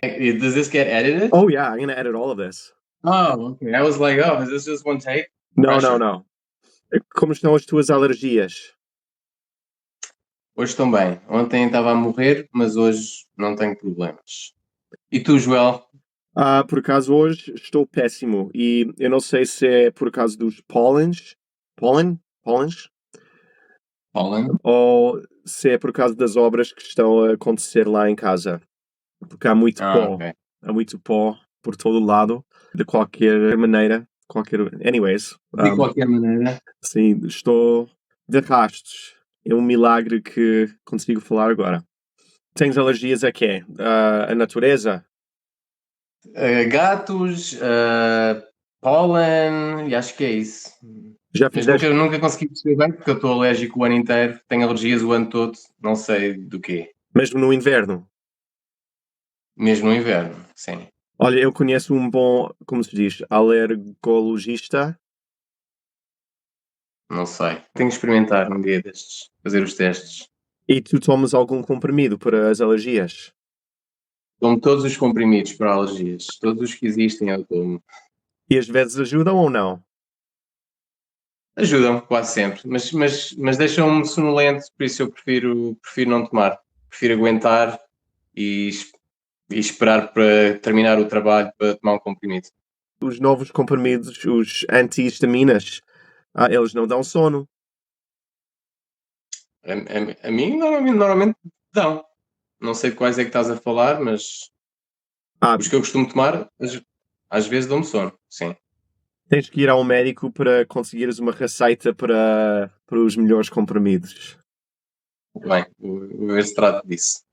Does this get edited? Oh yeah, I'm gonna edit all of this. Oh, okay. I was like, oh, is this just one take? Não, não, Pressure. não. Como estão as tuas alergias? Hoje estão bem. Ontem estava a morrer, mas hoje não tenho problemas. E tu, Joel? Por acaso hoje estou péssimo e eu não sei se é por causa dos pólenes, Colin? ou se é por causa das obras que estão a acontecer lá em casa. Porque Ah, ok. há muito pó por todo lado, de qualquer maneira, anyways, De qualquer maneira. sim, estou de rastos. É um milagre que consigo falar agora. Tens alergias a quê? A natureza? Gatos, pólen, e acho que é isso. Já Mas fizeste, nunca consegui perceber bem, porque eu estou alérgico o ano inteiro, tenho alergias o ano todo, não sei do quê. mesmo no inverno? Mesmo no inverno, sim. Olha, eu conheço um bom, como se diz, alergologista. Não sei. Tenho que experimentar um dia destes, fazer os testes. E tu tomas algum comprimido para as alergias? Tomo todos os comprimidos para alergias, todos os que existem eu tomo. E às vezes ajudam ou não? Ajudam quase sempre, mas deixam-me sonolento, por isso eu prefiro não tomar. Prefiro aguentar e, e esperar para terminar o trabalho para tomar um comprimido. Os novos comprimidos, os antihistaminas, eles não dão sono. A mim normalmente dão. Não sei de quais é que estás a falar, mas Ah, os que eu costumo tomar às vezes dão-me sono, sim. tens que ir ao médico para conseguires uma receita para os melhores comprimidos. Bem, vou ver se trato disso.